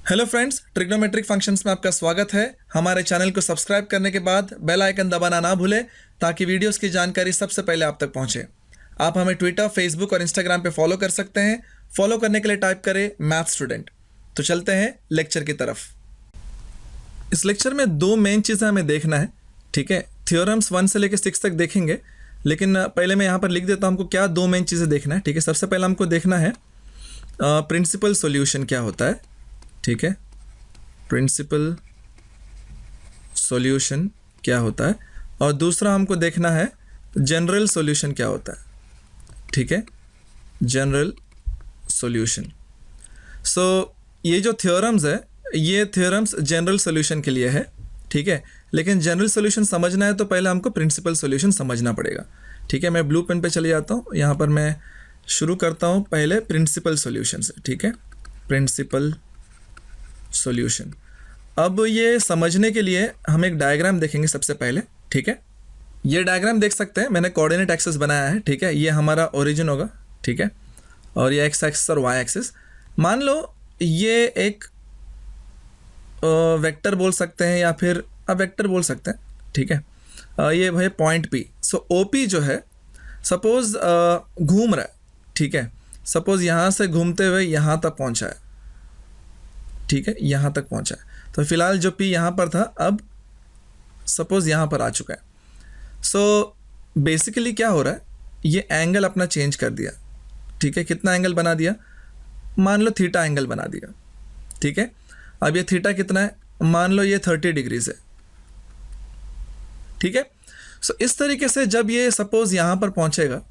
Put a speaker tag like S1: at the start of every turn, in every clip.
S1: Hello friends, trigonometric functions में आपका स्वागत है। हमारे चैनल को सब्सक्राइब करने के बाद बेल आइकन दबाना ना भूलें ताकि वीडियोस की जानकारी सबसे पहले आप तक पहुंचे। आप हमें ट्विटर, फेसबुक और इंस्टाग्राम पे फॉलो कर सकते हैं। फॉलो करने के लिए टाइप करें मैथ स्टूडेंट। तो चलते हैं लेक्चर की तरफ। इस लेक्चर में दो मेन चीज़ें हमें देखना है, ठीक है। थ्योरम्स 1 से लेकर 6 तक देखेंगे, लेकिन पहले मैं यहाँ पर लिख देता हूँ हमको क्या दो मेन चीज़ें देखना है, ठीक है। सबसे पहले हमको देखना है प्रिंसिपल सॉल्यूशन क्या होता है, ठीक है। प्रिंसिपल सॉल्यूशन क्या होता है, और दूसरा हमको देखना है जनरल सॉल्यूशन क्या होता है, ठीक है। General solution. सो ये जो थ्योरम्स है, ये थ्योरम्स जनरल सॉल्यूशन के लिए है, ठीक है। लेकिन जनरल सॉल्यूशन समझना है तो पहले हमको प्रिंसिपल सॉल्यूशन समझना पड़ेगा, ठीक है। मैं ब्लू पेन पे चले जाता हूँ। यहाँ पर मैं शुरू करता हूँ पहले प्रिंसिपल सॉल्यूशन से, ठीक है। Principal solution. अब ये समझने के लिए हम एक डायग्राम देखेंगे सबसे पहले, ठीक है। ये डायग्राम देख सकते हैं, मैंने कोऑर्डिनेट एक्सिस बनाया है, ठीक है। ये हमारा ओरिजिन होगा, ठीक है, और ये एक्स एक्सिस और वाई एक्सिस। मान लो ये एक वेक्टर बोल सकते हैं या फिर वेक्टर बोल सकते हैं, ठीक है। ये भाई पॉइंट पी। सो ओ पी जो है सपोज घूम रहा है, ठीक है। सपोज यहाँ से घूमते हुए यहाँ तक पहुँचा है, ठीक है, यहाँ तक पहुँचा है। तो फिलहाल जो पी यहाँ पर था अब सपोज यहाँ पर आ चुका है। सो बेसिकली क्या हो रहा है, ये एंगल अपना चेंज कर दिया, ठीक है। कितना एंगल बना दिया, मान लो थीटा एंगल बना दिया, ठीक है। अब ये थीटा कितना है, मान लो ये 30 डिग्रीज है, ठीक है। सो इस तरीके से जब ये सपोज यहाँ पर पहुँचेगा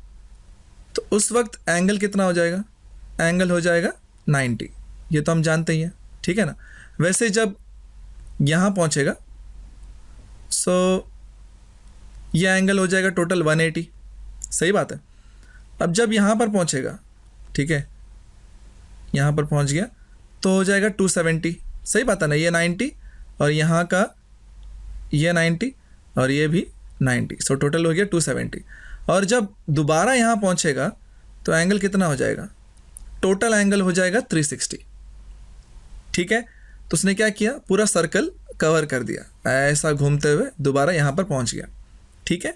S1: तो उस वक्त एंगल कितना हो जाएगा, एंगल हो जाएगा 90। ये तो हम जानते ही हैं, ठीक है ना। वैसे जब यहाँ पहुँचेगा सो ये एंगल हो जाएगा टोटल 180, सही बात है। अब जब यहाँ पर पहुँचेगा, ठीक है, यहाँ पर पहुँच गया तो हो जाएगा 270, सही बात है ना। ये 90 और यहाँ का ये 90 और ये भी 90, सो टोटल हो गया 270। और जब दोबारा यहाँ पहुँचेगा तो एंगल कितना हो जाएगा, टोटल एंगल हो जाएगा 360, ठीक है। तो उसने क्या किया, पूरा सर्कल कवर कर दिया, ऐसा घूमते हुए दोबारा यहाँ पर पहुँच गया, ठीक है।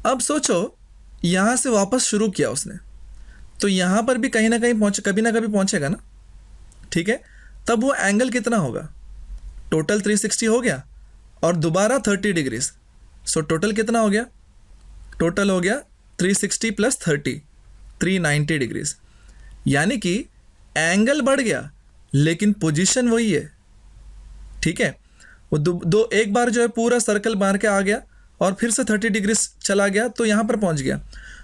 S1: अब सोचो यहाँ से वापस शुरू किया उसने, तो यहाँ पर भी कहीं ना कहीं कभी ना कभी पहुँचेगा ना, ठीक है। तब वो एंगल कितना होगा, टोटल 360 हो गया और दोबारा 30 डिग्रीज। सो टोटल कितना हो गया, टोटल हो गया 360 + 30, 390 डिग्रीज। यानी कि एंगल बढ़ गया लेकिन पोजीशन वही है, ठीक है। वो एक बार जो है पूरा सर्कल मार के आ गया और फिर से 30 डिग्रीज चला गया तो यहाँ पर पहुँच गया।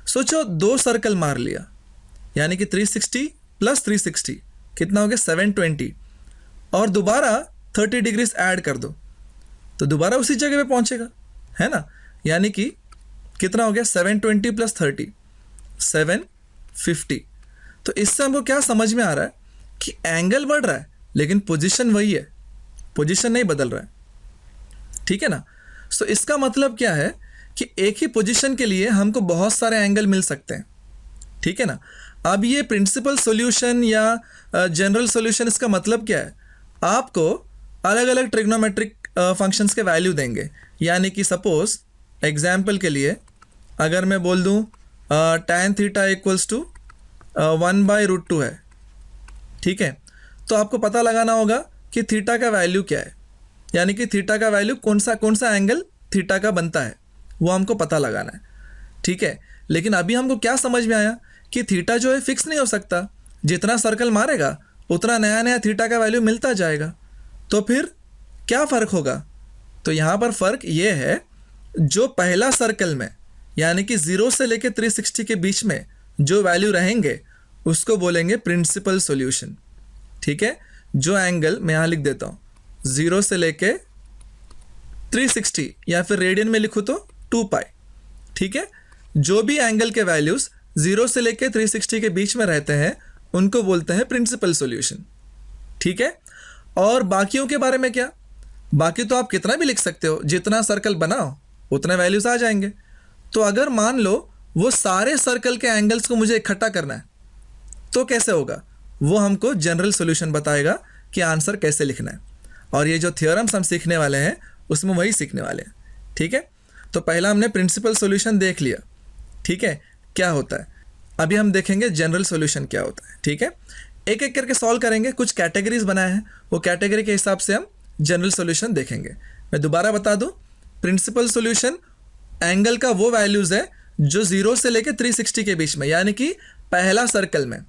S1: सोचो 2 सर्कल मार लिया, यानी कि 360 + 360 कितना हो गया 720, और दोबारा 30 डिग्रीज ऐड कर दो तो दोबारा उसी जगह पे पहुँचेगा, है ना। यानी कि कितना हो गया 720 + 30 750। तो इससे हमको क्या समझ में आ रहा है कि एंगल बढ़ रहा है लेकिन पोजीशन वही है, पोजीशन नहीं बदल रहा है, ठीक है ना। सो इसका मतलब क्या है कि एक ही पोजीशन के लिए हमको बहुत सारे एंगल मिल सकते हैं, ठीक है ना। अब ये प्रिंसिपल सॉल्यूशन या जनरल सॉल्यूशन, इसका मतलब क्या है, आपको अलग अलग ट्रिग्नोमेट्रिक फंक्शंस के वैल्यू देंगे। यानी कि सपोज एग्जाम्पल के लिए अगर मैं बोल दूँ tan थीटा = 1/√2 है, ठीक है। तो आपको पता लगाना होगा कि थीटा का वैल्यू क्या है, यानी कि थीटा का वैल्यू कौन सा एंगल थीटा का बनता है वो हमको पता लगाना है, ठीक है। लेकिन अभी हमको क्या समझ में आया कि थीटा जो है फिक्स नहीं हो सकता, जितना सर्कल मारेगा उतना नया नया थीटा का वैल्यू मिलता जाएगा। तो फिर क्या फ़र्क होगा, तो यहाँ पर फ़र्क ये है, जो पहला सर्कल में यानी कि 0 से लेकर 360 के बीच में जो वैल्यू रहेंगे उसको बोलेंगे प्रिंसिपल सॉल्यूशन, ठीक है। जो एंगल मैं यहाँ लिख देता हूँ 0 से लेके 360 या फिर रेडियन में लिखूँ तो 2π, ठीक है। जो भी एंगल के वैल्यूज़ 0 से लेके 360 के बीच में रहते हैं उनको बोलते हैं प्रिंसिपल सॉल्यूशन, ठीक है। और बाकियों के बारे में क्या, बाकी तो आप कितना भी लिख सकते हो, जितना सर्कल बनाओ उतने वैल्यूज़ आ जाएंगे। तो अगर मान लो वो सारे सर्कल के एंगल्स को मुझे इकट्ठा करना है तो कैसे होगा, वो हमको जनरल सॉल्यूशन बताएगा कि आंसर कैसे लिखना है, और ये जो थ्योरम्स हम सीखने वाले हैं उसमें वही सीखने वाले हैं। ठीक है, तो पहला हमने प्रिंसिपल सॉल्यूशन देख लिया। ठीक है, क्या होता है। अभी हम देखेंगे जनरल सॉल्यूशन क्या होता है। ठीक है, एक एक करके सॉल्व करेंगे। कुछ कैटेगरीज बनाए हैं, वो कैटेगरी के हिसाब से हम जनरल सॉल्यूशन देखेंगे। मैं दोबारा बता दूं, प्रिंसिपल सॉल्यूशन एंगल का वो वैल्यूज़ है जो 0 से लेकर 360 के बीच में, यानी कि पहला सर्कल में।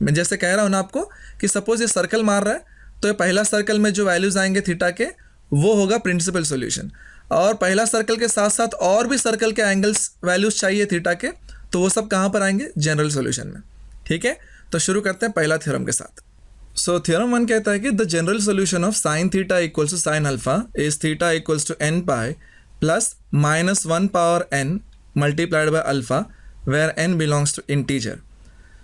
S1: मैं जैसे कह रहा हूँ ना आपको कि सपोज ये सर्कल मार रहा है, तो ये पहला सर्कल में जो वैल्यूज़ आएंगे थीटा के, वो होगा प्रिंसिपल सॉल्यूशन। और पहला सर्कल के साथ साथ और भी सर्कल के एंगल्स वैल्यूज़ चाहिए थीटा के, तो वो सब कहाँ पर आएंगे, जनरल सॉल्यूशन में। ठीक है, तो शुरू करते हैं पहला थ्योरम के साथ। सो थ्योरम 1 कहता है कि the general solution of sine theta equals to sine alpha is theta equals to n pi plus -1 power n multiplied by alpha where n belongs to integer.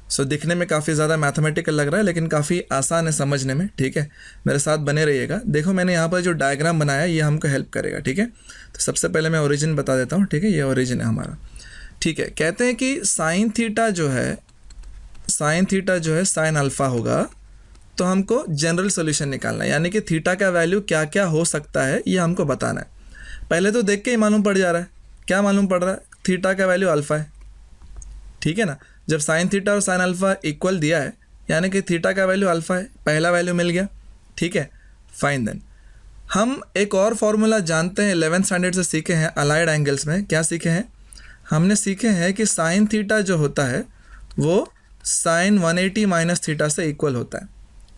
S1: So दिखने में काफ़ी ज़्यादा mathematical लग रहा है, लेकिन काफ़ी आसान है समझने में। ठीक है, मेरे साथ बने रहिएगा। देखो मैंने यहाँ पर जो डायग्राम बनाया ये हमको हेल्प करेगा। ठीक है, तो सबसे पहले मैं ओरिजिन बता देता हूँ। ठीक है, ये ओरिजिन है हमारा। ठीक है, कहते हैं कि साइन थीटा जो है साइन अल्फ़ा होगा, तो हमको जनरल सॉल्यूशन निकालना है, यानी कि थीटा का वैल्यू क्या क्या हो सकता है ये हमको बताना है। पहले तो देख के ही मालूम पड़ जा रहा है। क्या मालूम पड़ रहा है, थीटा का वैल्यू अल्फ़ा है। ठीक है ना, जब साइन थीटा और साइन अल्फ़ा इक्वल दिया है, यानी कि थीटा का वैल्यू अल्फ़ा है, पहला वैल्यू मिल गया। ठीक है, फाइन। देन हम एक और फॉर्मूला जानते हैं, 11th स्टैंडर्ड से सीखे हैं अलाइड एंगल्स में। क्या सीखे हैं, हमने सीखे हैं कि साइन थीटा जो होता है वो साइन 180 माइनस थीटा से इक्वल होता है।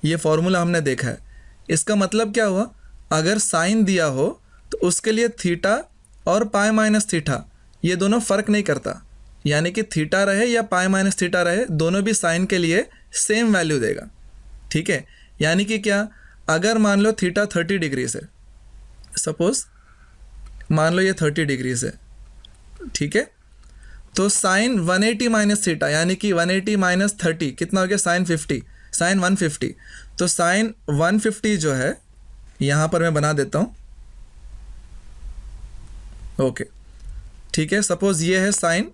S1: ये फॉर्मूला हमने देखा है। इसका मतलब क्या हुआ, अगर साइन दिया हो तो उसके लिए थीटा और पाई माइनस थीटा ये दोनों फ़र्क नहीं करता, यानी कि थीटा रहे या पाई माइनस थीटा रहे, दोनों भी साइन के लिए सेम वैल्यू देगा। ठीक है, यानी कि क्या, अगर मान लो थीटा 30 डिग्री से, सपोज मान लो ये 30 डिग्री से, ठीक है, तो साइन 180 माइनस थीटा यानी कि 180 माइनस 30 कितना हो गया, साइन 50, साइन 150। तो साइन 150 जो है यहाँ पर मैं बना देता हूँ। ओके, ठीक है, सपोज ये है साइन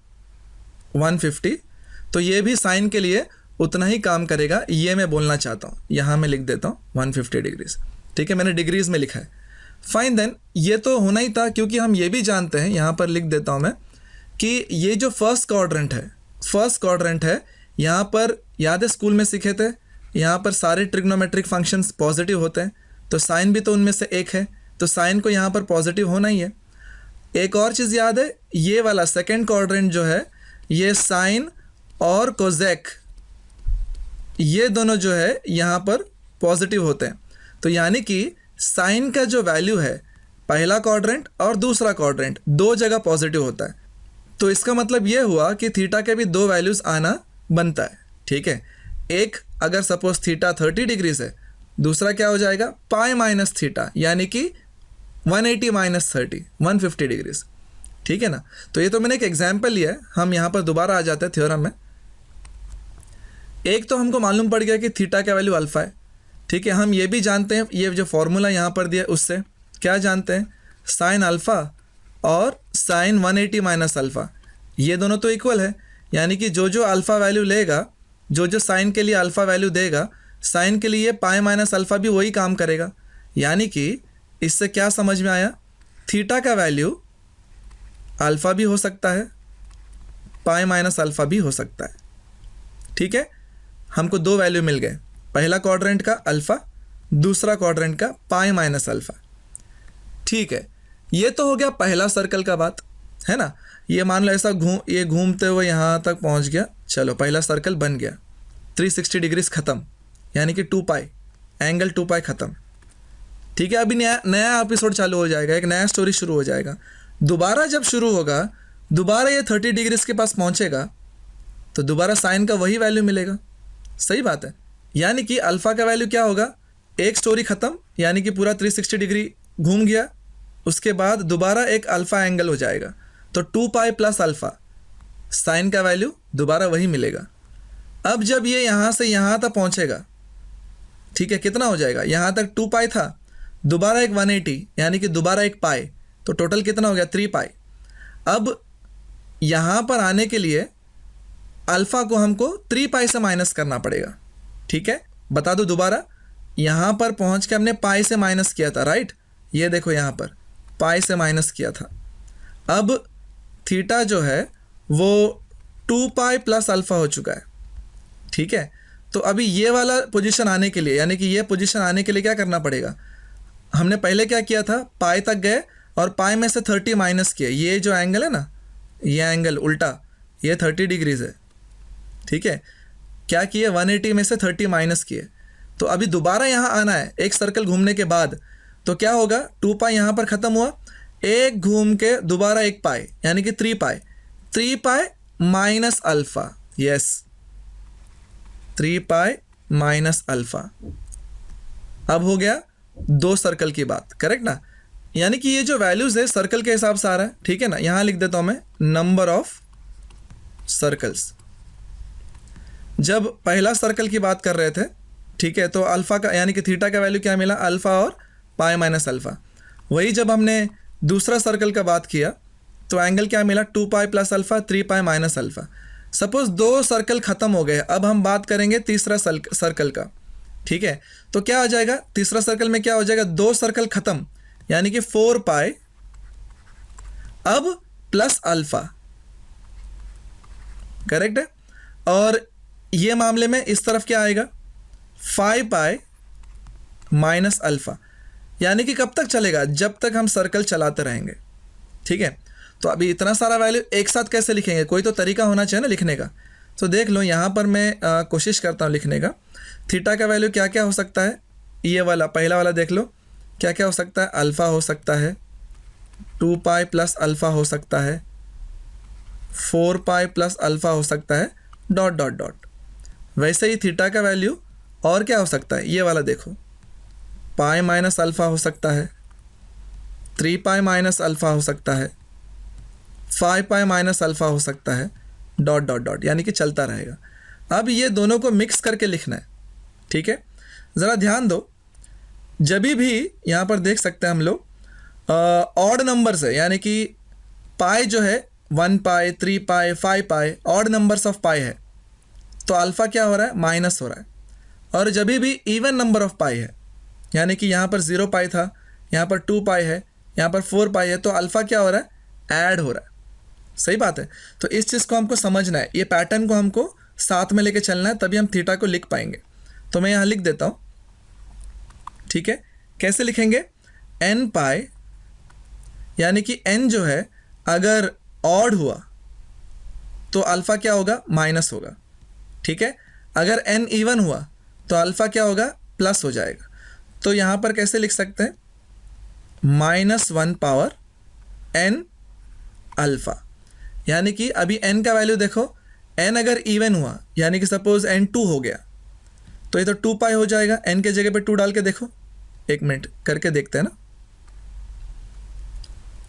S1: 150, तो ये भी साइन के लिए उतना ही काम करेगा, ये मैं बोलना चाहता हूँ। यहाँ मैं लिख देता हूँ 150 डिग्रीज। ठीक है, मैंने डिग्रीज में लिखा है। फाइन। देन ये तो होना ही था, क्योंकि हम ये भी जानते हैं, यहाँ पर लिख देता हूँ मैं, कि ये जो फर्स्ट क्वाड्रेंट है, यहाँ पर याद है स्कूल में सीखे थे, यहाँ पर सारे ट्रिग्नोमेट्रिक फंक्शंस पॉजिटिव होते हैं, तो साइन भी तो उनमें से एक है, तो साइन को यहाँ पर पॉजिटिव होना ही है। एक और चीज़ याद है, ये वाला सेकेंड क्वाड्रेंट जो है, ये साइन और कोजेक ये दोनों जो है यहाँ पर पॉजिटिव होते हैं। तो यानी कि साइन का जो वैल्यू है, पहला क्वाड्रेंट और दूसरा क्वाड्रेंट दो जगह पॉजिटिव होता है। तो इसका मतलब ये हुआ कि थीटा के भी दो वैल्यूज़ आना बनता है। ठीक है, एक अगर सपोज थीटा 30 डिग्री से, दूसरा क्या हो जाएगा, पाई माइनस थीटा यानी कि 180 माइनस 30, 150 डिग्रीज। ठीक है ना, तो ये तो मैंने एक एग्जाम्पल लिया है। हम यहाँ पर दोबारा आ जाते हैं थ्योरम में। एक तो हमको मालूम पड़ गया कि थीटा का वैल्यू अल्फ़ा है। ठीक है, हम ये भी जानते हैं, ये जो फॉर्मूला यहाँ पर दिया उससे क्या जानते हैं, साइन अल्फ़ा और साइन 180 माइनस अल्फ़ा ये दोनों तो इक्वल है, यानी कि जो जो अल्फ़ा वैल्यू लेगा, जो जो साइन के लिए अल्फ़ा वैल्यू देगा, साइन के लिए पाई माइनस अल्फ़ा भी वही काम करेगा। यानी कि इससे क्या समझ में आया, थीटा का वैल्यू अल्फ़ा भी हो सकता है, पाई माइनस अल्फ़ा भी हो सकता है। ठीक है, हमको दो वैल्यू मिल गए, पहला क्वाड्रेंट का अल्फ़ा, दूसरा क्वाड्रेंट का पाई माइनस अल्फ़ा। ठीक है, ये तो हो गया पहला सर्कल का बात, है ना। ये मान लो ऐसा ये घूमते हुए यहाँ तक पहुँच गया, चलो पहला सर्कल बन गया, 360 डिग्रीज ख़त्म, यानी कि 2 पाई, एंगल 2 पाई ख़त्म। ठीक है, अभी नया एपिसोड चालू हो जाएगा, एक नया स्टोरी शुरू हो जाएगा। दोबारा जब शुरू होगा, दोबारा ये 30 डिग्रीज के पास पहुँचेगा, तो दोबारा साइन का वही वैल्यू मिलेगा। सही बात है, यानी कि अल्फ़ा का वैल्यू क्या होगा, एक स्टोरी ख़त्म, यानी कि पूरा 360 डिग्री घूम गया, उसके बाद दोबारा एक अल्फ़ा एंगल हो जाएगा, तो 2 पाई प्लस अल्फ़ा, साइन का वैल्यू दोबारा वही मिलेगा। अब जब ये यहाँ से यहाँ तक पहुँचेगा, ठीक है, कितना हो जाएगा, यहाँ तक 2 पाई था, दोबारा एक 180 यानी कि दोबारा एक पाई, तो टोटल कितना हो गया, 3 पाई। अब यहाँ पर आने के लिए अल्फ़ा को हमको 3 पाई से माइनस करना पड़ेगा। ठीक है, बता दो दोबारा, यहाँ पर पहुँच के हमने पाई से माइनस किया था, राइट। ये देखो यहाँ पर पाई से माइनस किया था। अब थीटा जो है वो 2 पाई प्लस अल्फ़ा हो चुका है, ठीक है। तो अभी ये वाला पोजीशन आने के लिए, यानी कि ये पोजीशन आने के लिए क्या करना पड़ेगा, हमने पहले क्या किया था, पाई तक गए और पाई में से 30 माइनस किए। ये जो एंगल है ना, ये एंगल उल्टा, ये 30 डिग्रीज है, ठीक है। क्या किए, 180 में से 30 माइनस किए। तो अभी दोबारा यहाँ आना है एक सर्कल घूमने के बाद, तो क्या होगा, 2 पाई यहाँ पर ख़त्म हुआ, एक घूम के दोबारा एक पाई, यानी कि 3 पाई, 3 पाई माइनस अल्फ़ा, यस 3 पाई माइनस अल्फ़ा। अब हो गया 2 सर्कल की बात, करेक्ट ना। यानी कि ये जो वैल्यूज़ है सर्कल के हिसाब से आ रहा है, ठीक है ना। यहाँ लिख देता हूँ मैं नंबर ऑफ सर्कल्स। जब पहला सर्कल की बात कर रहे थे, ठीक है, तो अल्फ़ा का यानी कि थीटा का वैल्यू क्या मिला, अल्फ़ा और पाई माइनस अल्फ़ा। वही जब हमने दूसरा सर्कल का बात किया तो एंगल क्या मिला, 2 पाई प्लस अल्फ़ा, 3 पाई माइनस अल्फ़ा। सपोज़ 2 सर्कल ख़त्म हो गए, अब हम बात करेंगे तीसरा सर्कल का, ठीक है। तो क्या हो जाएगा, तीसरा सर्कल में क्या हो जाएगा, 2 सर्कल ख़त्म, यानी कि 4 पाई अब प्लस अल्फ़ा, करेक्ट है। और ये मामले में इस तरफ क्या आएगा, 5 पाई माइनस अल्फ़ा। यानी कि कब तक चलेगा, जब तक हम सर्कल चलाते रहेंगे, ठीक है। तो अभी इतना सारा वैल्यू एक साथ कैसे लिखेंगे, कोई तो तरीका होना चाहिए ना लिखने का। तो देख लो यहाँ पर मैं कोशिश करता हूँ लिखने का। थीटा का वैल्यू क्या क्या हो सकता है, ये वाला पहला वाला देख लो, क्या क्या हो सकता है, अल्फ़ा हो सकता है, 2 पाई प्लस अल्फ़ा हो सकता है, 4 पाई प्लस अल्फ़ा हो सकता है, डॉट डॉट डॉट। वैसे ही थीटा का वैल्यू और क्या हो सकता है, ये वाला देखो, पाई माइनस अल्फ़ा हो सकता है, 3 पाई माइनस अल्फ़ा हो सकता है, 5 पाई माइनस अल्फ़ा हो सकता है, डॉट डॉट डॉट, यानी कि चलता रहेगा। अब ये दोनों को मिक्स करके लिखना है, ठीक है। ज़रा ध्यान दो, जब भी यहाँ पर देख सकते हैं हम लोग ऑड नंबर से, यानी कि पाई जो है 1 पाई, 3 पाई, 5 पाई, ऑड नंबर्स ऑफ पाई है, तो अल्फ़ा क्या हो रहा है, माइनस हो रहा है। और जब भी इवन नंबर ऑफ पाई है, यानी कि यहाँ पर 0 पाई था, यहाँ पर 2 पाई है, यहाँ पर 4 पाई है, तो अल्फ़ा क्या हो रहा है, ऐड हो रहा है। सही बात है। तो इस चीज़ को हमको समझना है, ये पैटर्न को हमको साथ में लेके चलना है, तभी हम थीटा को लिख पाएंगे। तो मैं यहाँ लिख देता हूँ, ठीक है। कैसे लिखेंगे, n पाई, यानी कि n जो है अगर ऑड हुआ तो अल्फ़ा क्या होगा, माइनस होगा, ठीक है। अगर n इवन हुआ तो अल्फ़ा क्या होगा, प्लस हो जाएगा। तो यहाँ पर कैसे लिख सकते हैं, -1 पावर n अल्फ़ा। यानी कि अभी n का वैल्यू देखो, n अगर इवन हुआ, यानी कि सपोज n 2 हो गया, तो ये तो 2 पाई हो जाएगा। n के जगह पे 2 डाल के देखो, एक मिनट करके देखते हैं ना।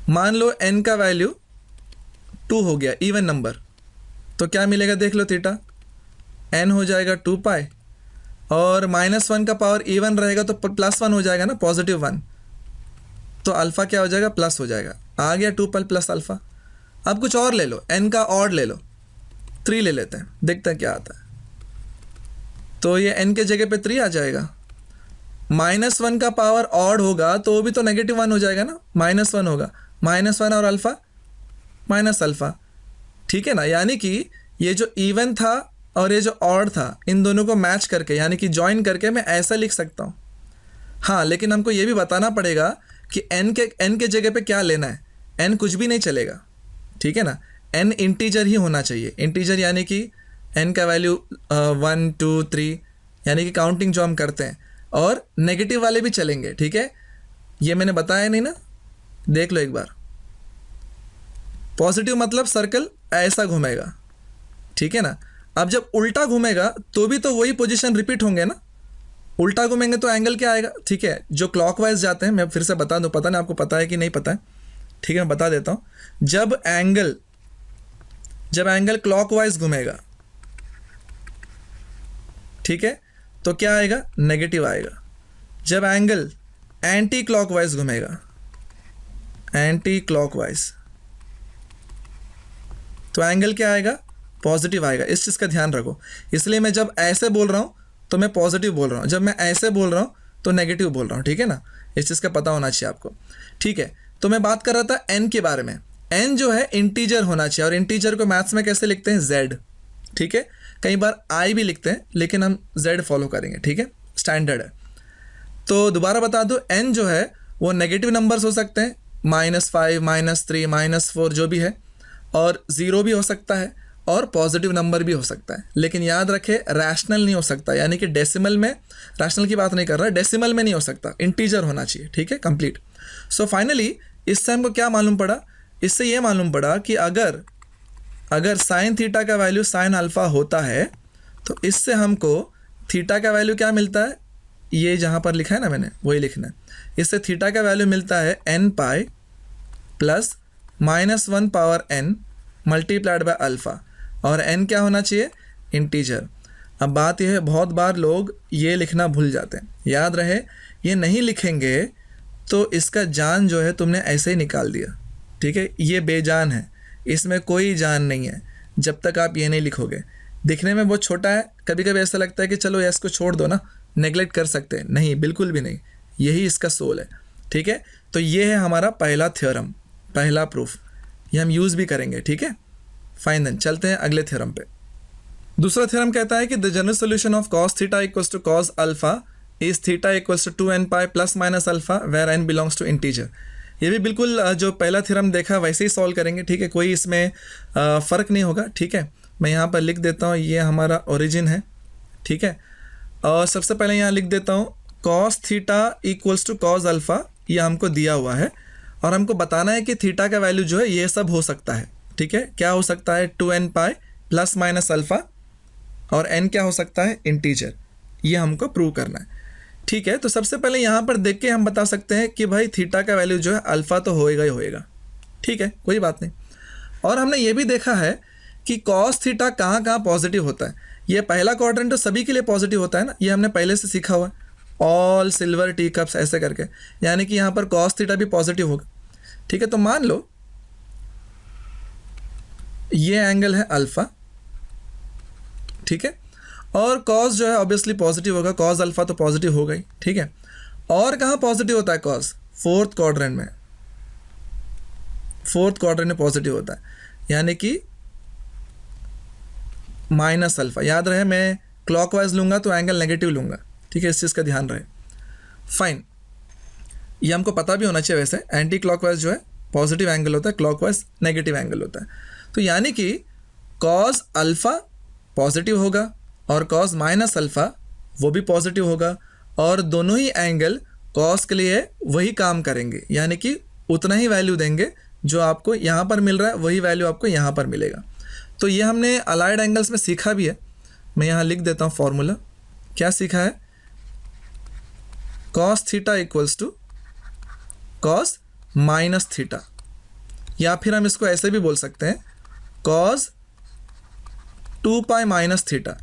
S1: मान लो n का वैल्यू 2 हो गया, इवन नंबर, तो क्या मिलेगा देख लो, थीटा n हो जाएगा 2 पाई, और -1 का पावर इवन रहेगा तो +1 हो जाएगा ना, +1, तो अल्फ़ा क्या हो जाएगा, प्लस हो जाएगा। आ गया 2 पाई प्लस अल्फ़ा। अब कुछ और ले लो, n का ऑड ले लो, 3 ले लेते हैं, देखते हैं क्या आता है। तो ये n के जगह पे 3 आ जाएगा। -1 का पावर ऑड होगा तो वो भी तो -1 हो जाएगा ना, -1 होगा, -1 और अल्फ़ा माइनस अल्फ़ा, ठीक है ना। यानी कि ये जो इवन था और ये जो ऑड था, इन दोनों को मैच करके, यानी कि जॉइन करके मैं ऐसा लिख सकता हूँ। हाँ, लेकिन हमको ये भी बताना पड़ेगा कि n के जगह पे क्या लेना है। n कुछ भी नहीं चलेगा, ठीक है ना। n इंटीजर ही होना चाहिए, इंटीजर यानी कि n का वैल्यू 1 2 3, यानी कि काउंटिंग जो हम करते हैं, और नेगेटिव वाले भी चलेंगे, ठीक है। ये मैंने बताया नहीं ना, देख लो एक बार। पॉजिटिव मतलब सर्कल ऐसा घूमेगा, ठीक है ना। अब जब उल्टा घूमेगा तो भी तो वही पोजीशन रिपीट होंगे ना। उल्टा घूमेंगे तो एंगल क्या आएगा, ठीक है। जो क्लॉकवाइज जाते हैं, मैं फिर से बता दूं, पता नहीं आपको पता है कि नहीं पता है, ठीक है, मैं बता देता हूँ। जब एंगल क्लॉकवाइज घूमेगा, ठीक है, तो क्या आएगा, नेगेटिव आएगा। जब एंगल एंटी क्लॉकवाइज घूमेगा, एंटी क्लॉकवाइज, तो एंगल क्या आएगा, पॉजिटिव आएगा। इस चीज़ का ध्यान रखो। इसलिए मैं जब ऐसे बोल रहा हूँ तो मैं पॉजिटिव बोल रहा हूँ, जब मैं ऐसे बोल रहा हूँ तो नेगेटिव बोल रहा हूँ, ठीक है ना। इस चीज़ का पता होना चाहिए आपको, ठीक है। तो मैं बात कर रहा था n के बारे में। n जो है इंटीजर होना चाहिए, और इंटीजर को मैथ्स में कैसे लिखते हैं, z, ठीक है। कई बार i भी लिखते हैं, लेकिन हम z फॉलो करेंगे, ठीक है, स्टैंडर्ड है। तो दोबारा बता दो, n जो है वो नेगेटिव नंबर्स हो सकते हैं, -5, -3, -4 जो भी है, और 0 भी हो सकता है, और पॉजिटिव नंबर भी हो सकता है। लेकिन याद रखें, रैशनल नहीं हो सकता, यानी कि डेसिमल में, रैशनल की बात नहीं कर रहा, डेसिमल में नहीं हो सकता, इंटीजर होना चाहिए, ठीक है, कंप्लीट। सो फाइनली इससे हमको क्या मालूम पड़ा, इससे ये मालूम पड़ा कि अगर साइन थीटा का वैल्यू साइन अल्फ़ा होता है, तो इससे हमको थीटा का वैल्यू क्या मिलता है, ये जहाँ पर लिखा है ना मैंने, वही लिखना है। इससे थीटा का वैल्यू मिलता है n pi plus -1 power n multiplied by alpha, और n क्या होना चाहिए, इंटीजर। अब बात यह है, बहुत बार लोग ये लिखना भूल जाते हैं। याद रहे, ये नहीं लिखेंगे तो इसका जान जो है तुमने ऐसे ही निकाल दिया, ठीक है। ये बेजान है, इसमें कोई जान नहीं है जब तक आप ये नहीं लिखोगे। दिखने में बहुत छोटा है, कभी कभी ऐसा लगता है कि चलो यार इसको छोड़ दो ना, नेगलेक्ट कर सकते हैं, नहीं, बिल्कुल भी नहीं, यही इसका सोल है, ठीक है। तो ये है हमारा पहला थ्योरम, पहला प्रूफ, ये हम यूज़ भी करेंगे, ठीक है। फाइन, देन चलते हैं अगले थ्योरम पे। दूसरा थ्योरम कहता है कि the general solution of cos theta equals to cos alpha is theta equals to 2n pi plus minus alpha where n belongs to integer. ये भी बिल्कुल जो पहला थ्योरम देखा वैसे ही सॉल्व करेंगे, ठीक है, कोई इसमें फ़र्क नहीं होगा, ठीक है। मैं यहाँ पर लिख देता हूँ, ये हमारा ओरिजिन है, ठीक है। और सबसे पहले यहाँ लिख देता हूँ cos theta equals to cos alpha, ये हमको दिया हुआ है, और हमको बताना है कि थीटा का वैल्यू जो है ये सब हो सकता है, ठीक है। क्या हो सकता है, 2n pi plus minus alpha, और n क्या हो सकता है, इंटीजर। ये हमको प्रूव करना है, ठीक है। तो सबसे पहले यहाँ पर देख के हम बता सकते हैं कि भाई थीटा का वैल्यू जो है अल्फ़ा तो होएगा ही होएगा, ठीक है, कोई बात नहीं। और हमने ये भी देखा है कि cos थीटा कहाँ कहाँ पॉजिटिव होता है। ये पहला क्वाड्रेंट तो सभी के लिए पॉजिटिव होता है ना, ये हमने पहले से सीखा हुआ है, ऑल सिल्वर टी कप्स ऐसे करके, यानी कि यहाँ पर cos थीटा भी पॉजिटिव होगा, ठीक है। तो मान लो ये एंगल है अल्फ़ा, ठीक है, और cos जो है ऑब्वियसली पॉजिटिव होगा, cos अल्फ़ा तो पॉजिटिव होगा ही, ठीक है। और कहाँ पॉजिटिव होता है cos, फोर्थ क्वाड्रेंट में, फोर्थ क्वाड्रेंट में पॉजिटिव होता है, यानी कि माइनस अल्फ़ा। याद रहे, मैं क्लॉकवाइज लूँगा तो एंगल नेगेटिव लूँगा, ठीक है, इस चीज़ का ध्यान रहे। फाइन, ये हमको पता भी होना चाहिए, वैसे एंटी क्लॉकवाइज जो है पॉजिटिव एंगल होता है, क्लॉकवाइज नेगेटिव एंगल होता है। तो यानी कि cos अल्फ़ा पॉजिटिव होगा और cos माइनस अल्फ़ा वो भी पॉजिटिव होगा, और दोनों ही एंगल cos के लिए वही काम करेंगे, यानी कि उतना ही वैल्यू देंगे जो आपको यहाँ पर मिल रहा है, वही वैल्यू आपको यहाँ पर मिलेगा। तो ये हमने अलाइड एंगल्स में सीखा भी है, मैं यहाँ लिख देता हूँ फॉर्मूला। क्या सीखा है, cos theta equals to cos minus theta, या फिर हम इसको ऐसे भी बोल सकते हैं cos 2 पाई माइनस थीटा,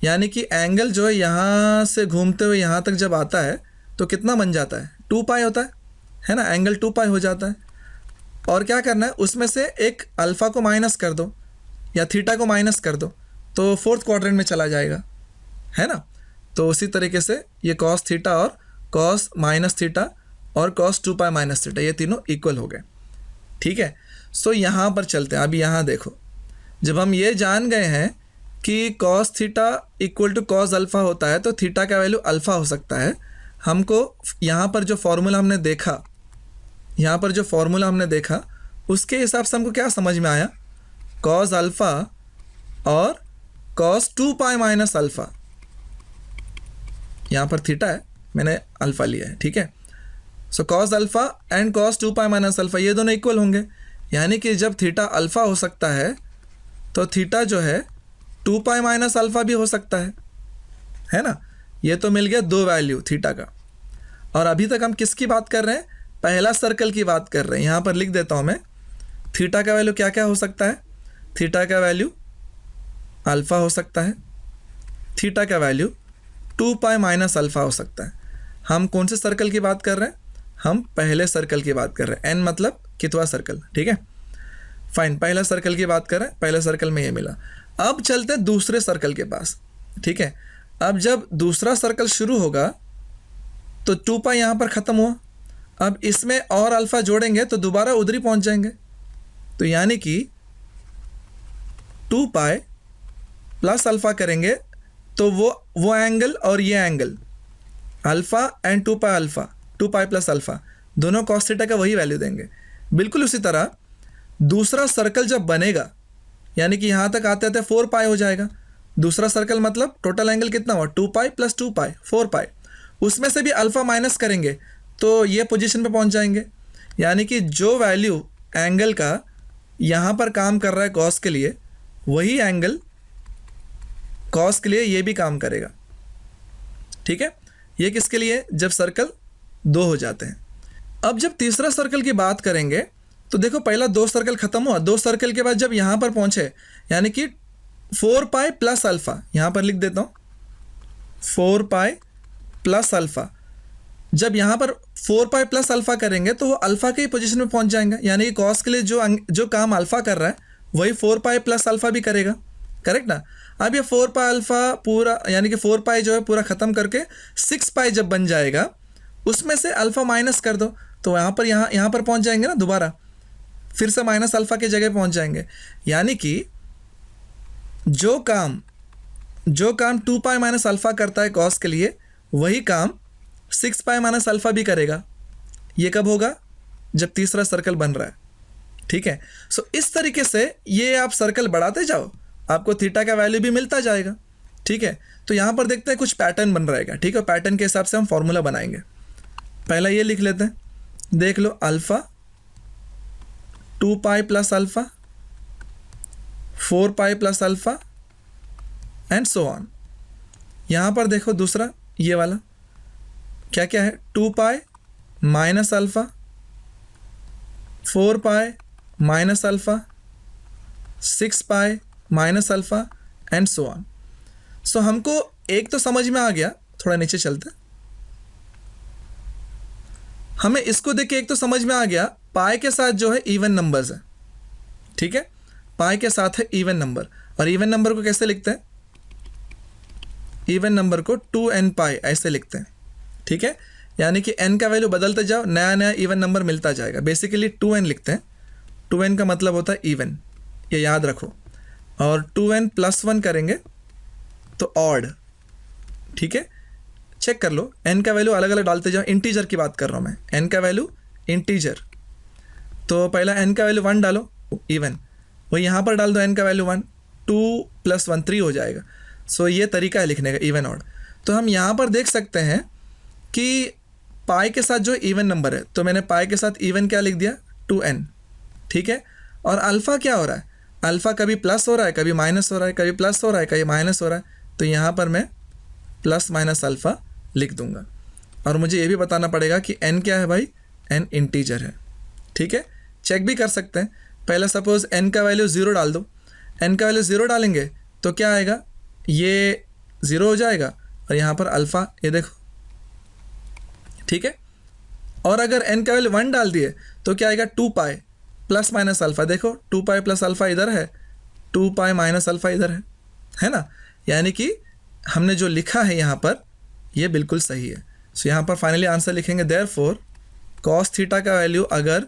S1: यानी कि एंगल जो है यहाँ से घूमते हुए यहाँ तक जब आता है तो कितना बन जाता है, 2 पाई होता है ना, एंगल 2 पाई हो जाता है। और क्या करना है, उसमें से एक अल्फ़ा को माइनस कर दो या थीटा को माइनस कर दो, तो फोर्थ क्वाड्रेंट में चला जाएगा, है ना। तो उसी तरीके से ये cos थीटा और cos माइनस थीटा और cos 2 पाई माइनस थीटा, ये तीनों इक्वल हो गए, ठीक है। सो यहाँ पर चलते हैं। अभी यहाँ देखो, जब हम ये जान गए हैं कि cos theta equal to cos alpha होता है, तो थीटा का वैल्यू अल्फ़ा हो सकता है। हमको यहाँ पर जो फॉर्मूला हमने देखा, यहाँ पर जो फॉर्मूला हमने देखा उसके हिसाब से हमको क्या समझ में आया, cos अल्फ़ा और cos 2 पाई माइनस अल्फ़ा, यहाँ पर थीटा है, मैंने अल्फ़ा लिया है, ठीक है। सो cos alpha and cos 2 pi minus alpha ये दोनों इक्वल होंगे, यानी कि जब थीटा अल्फ़ा हो सकता है तो थीटा जो है 2 पाई माइनस अल्फ़ा भी हो सकता है ना। ये तो मिल गया दो वैल्यू थीटा का। और अभी तक हम किसकी बात कर रहे हैं, पहला सर्कल की बात कर रहे हैं। यहाँ पर लिख देता हूँ मैं, थीटा का वैल्यू क्या क्या हो सकता है, थीटा का वैल्यू अल्फ़ा हो सकता है, थीटा का वैल्यू 2 पाई माइनस अल्फ़ा हो सकता है। हम कौन से सर्कल की बात कर रहे हैं, हम पहले सर्कल की बात कर रहे हैं, एन मतलब कितवा सर्कल, ठीक है। फाइन, पहला सर्कल की बात कर रहे हैं, पहले सर्कल में ये मिला। अब चलते हैं दूसरे सर्कल के पास, ठीक है। अब जब दूसरा सर्कल शुरू होगा तो 2 पाई यहाँ पर ख़त्म हुआ, अब इसमें और अल्फ़ा जोड़ेंगे तो दोबारा उधर ही पहुँच जाएंगे। तो यानी कि 2 पाई प्लस अल्फ़ा करेंगे तो वो एंगल और ये angle alpha and 2 pi alpha, 2 pi plus alpha दोनों कॉस थीटा का वही वैल्यू देंगे। बिल्कुल उसी तरह दूसरा सर्कल जब बनेगा, यानी कि यहाँ तक आते आते 4 पाई हो जाएगा। दूसरा सर्कल मतलब टोटल एंगल कितना हुआ, 2 पाई प्लस 2 पाई 4 पाई, उसमें से भी अल्फ़ा माइनस करेंगे तो ये पोजीशन पे पहुँच जाएंगे। यानी कि जो वैल्यू एंगल का यहाँ पर काम कर रहा है कॉस के लिए, वही एंगल कॉस के लिए ये भी काम करेगा। ठीक है, ये किसके लिए, जब सर्कल 2 हो जाते हैं। अब जब तीसरा सर्कल की बात करेंगे तो देखो पहला 2 सर्कल ख़त्म हुआ, 2 सर्कल के बाद जब यहाँ पर पहुँचे यानी कि 4 पाई प्लस अल्फ़ा, यहाँ पर लिख देता हूँ 4 पाई प्लस अल्फ़ा, जब यहाँ पर 4 पाई प्लस अल्फ़ा करेंगे तो वो अल्फ़ा के ही पोजीशन में पहुँच जाएंगे। यानी कि कॉस के लिए जो काम अल्फ़ा कर रहा है वही 4 पाई प्लस अल्फ़ा भी करेगा, करेक्ट ना। अब ये 4 पाई अल्फ़ा पूरा यानी कि 4 पाई जो है पूरा ख़त्म करके 6 पाई जब बन जाएगा उसमें से अल्फ़ा माइनस कर दो तो यहाँ पर पहुँच जाएंगे ना, दोबारा फिर से माइनस अल्फ़ा की जगह पहुँच जाएंगे। यानी कि जो काम 2 पाई माइनस अल्फ़ा करता है कॉस के लिए, वही काम 6 पाई माइनस अल्फ़ा भी करेगा। ये कब होगा, जब तीसरा सर्कल बन रहा है। ठीक है, सो इस तरीके से ये आप सर्कल बढ़ाते जाओ, आपको थीटा का वैल्यू भी मिलता जाएगा। ठीक है, तो यहाँ पर देखते हैं कुछ पैटर्न बन रहेगा। ठीक है, पैटर्न के हिसाब से हम फॉर्मूला बनाएंगे। पहला ये लिख लेते हैं, देख लो alpha 2 pi plus alpha 4 pi plus alpha and so on. यहाँ पर देखो दूसरा ये वाला क्या क्या है, 2 pi minus alpha 4 pi minus alpha 6 pi minus alpha and so on. So हमको एक तो समझ में आ गया, थोड़ा नीचे चलते हैं। हमें इसको देख के एक तो समझ में आ गया, पाई के साथ जो है इवन नंबर्स है। ठीक है, पाई के साथ है इवन नंबर, और इवन नंबर को कैसे लिखते हैं, इवन नंबर को 2n पाई ऐसे लिखते हैं। ठीक है, यानी कि n का वैल्यू बदलते जाओ, नया नया इवन नंबर मिलता जाएगा। बेसिकली 2n लिखते हैं, 2n का मतलब होता है इवन, ये याद रखो। और 2n प्लस 1 करेंगे तो ऑड। ठीक है, चेक कर लो, n का वैल्यू अलग अलग डालते जाओ। इंटीजर की बात कर रहा हूँ मैं, n का वैल्यू इंटीजर, तो पहला n का वैल्यू 1 डालो इवन, वो यहाँ पर डाल दो n का वैल्यू 1, 2 + 1 3 हो जाएगा। सो ये तरीका है लिखने का इवन ऑड। तो हम यहाँ पर देख सकते हैं कि पाई के साथ जो इवन नंबर है, तो मैंने पाई के साथ इवन क्या लिख दिया 2n। ठीक है, और अल्फ़ा क्या हो रहा है, अल्फ़ा कभी प्लस हो रहा है, कभी माइनस हो रहा है, कभी प्लस हो रहा है, कभी माइनस हो रहा है, तो यहाँ पर मैं प्लस माइनस अल्फ़ा लिख दूंगा। और मुझे ये भी बताना पड़ेगा कि n क्या है भाई, n इंटीजर है। ठीक है, चेक भी कर सकते हैं। पहले सपोज n का वैल्यू 0 डाल दो, n का वैल्यू 0 डालेंगे तो क्या आएगा, ये 0 हो जाएगा, और यहाँ पर अल्फ़ा ये देखो। ठीक है, और अगर n का वैल्यू 1 डाल दिए तो क्या आएगा, 2 पाई प्लस माइनस अल्फ़ा। देखो 2 पाई प्लस अल्फ़ा इधर है, 2 पाई माइनस अल्फ़ा इधर है ना। यानी कि हमने जो लिखा है यहाँ पर ये बिल्कुल सही है। सो यहाँ पर फाइनली आंसर लिखेंगे, देयरफॉर कॉस थीटा का वैल्यू अगर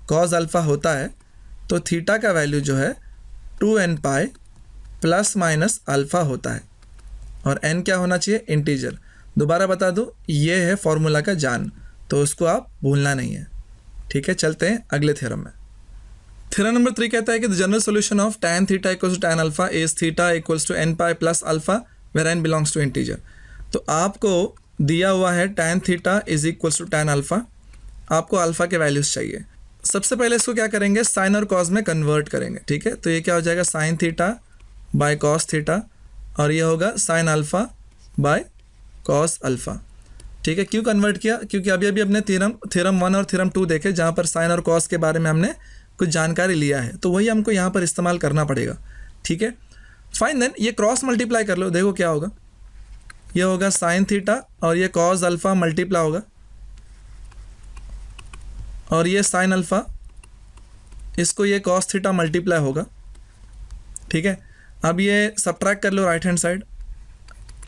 S1: कॉस अल्फ़ा होता है तो थीटा का वैल्यू जो है 2n pi plus minus alpha होता है, और n क्या होना चाहिए, इंटीजर। दोबारा बता दूँ, ये है फॉर्मूला का जान, तो उसको आप भूलना नहीं है। ठीक है, चलते हैं अगले थ्योरम में। थ्योरम नंबर 3 कहता है कि the general solution of tan theta equals to tan alpha is theta equals to n pi plus alpha where n belongs to integer. तो आपको दिया हुआ है tan theta is equals to tan alpha, आपको alpha के values चाहिए। सबसे पहले इसको क्या करेंगे, साइन और कॉस में कन्वर्ट करेंगे। ठीक है, तो ये क्या हो जाएगा, sine theta by cos theta, और ये होगा sine alpha by cos alpha. ठीक है, क्यों कन्वर्ट किया, क्योंकि अभी अभी अपने थ्योरम 1 और थ्योरम 2 देखे, जहाँ पर साइन और कॉस के बारे में हमने कुछ जानकारी लिया है, तो वही हमको यहाँ पर इस्तेमाल करना पड़ेगा। ठीक है, फाइन, देन ये क्रॉस मल्टीप्लाई कर लो, देखो क्या होगा, ये होगा साइन थीटा और ये कॉस अल्फ़ा मल्टीप्लाई होगा, और ये साइन अल्फ़ा, इसको ये कॉस थीटा मल्टीप्लाई होगा। ठीक है, अब ये सब्ट्रैक्ट कर लो right hand side,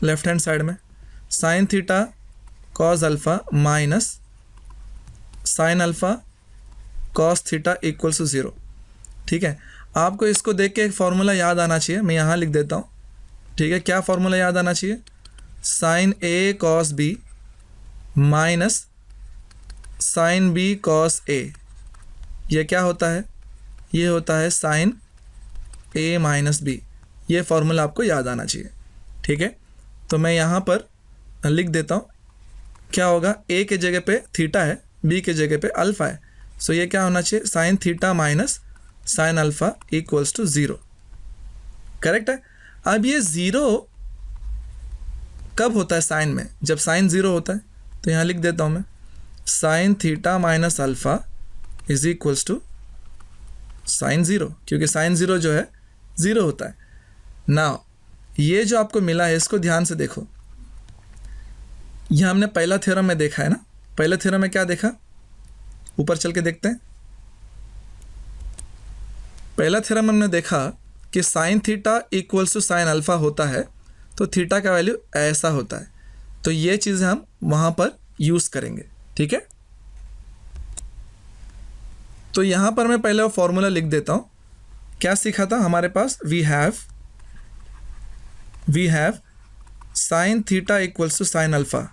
S1: left hand side में, sine theta cos alpha minus sine alpha cos theta equals to 0। ठीक है, आपको इसको देख के एक फार्मूला याद आना चाहिए, मैं यहाँ लिख देता हूँ। ठीक है, क्या फार्मूला याद आना चाहिए? Sine A cos B minus sine B cos A, ये क्या होता है? ये होता है साइन ए माइनस बी। ये फार्मूला आपको याद आना चाहिए। ठीक है, तो मैं यहाँ पर लिख देता हूँ। क्या होगा? ए के जगह पे थीटा है, बी के जगह पे अल्फ़ा है, सो ये क्या होना चाहिए? Sine theta minus sine alpha equals to 0। Correct है। अब ये 0 कब होता है साइन में? जब साइन 0 होता है। तो यहाँ लिख देता हूँ मैं, sine theta minus alpha is equals to sine 0, क्योंकि साइन 0 जो है 0 होता है। नाउ ये जो आपको मिला है इसको ध्यान से देखो। यह हमने पहला थ्योरम में देखा है ना। पहले थ्योरम में क्या देखा? ऊपर चल के देखते हैं। पहला थ्योरम हमने देखा कि sine theta equals to sine alpha होता है, तो थीटा का वैल्यू ऐसा होता है। तो ये चीज़ें हम वहाँ पर यूज़ करेंगे। ठीक है, तो यहाँ पर मैं पहले वो फॉर्मूला लिख देता हूँ। क्या सीखा था हमारे पास? We have sine theta equals to sine alpha.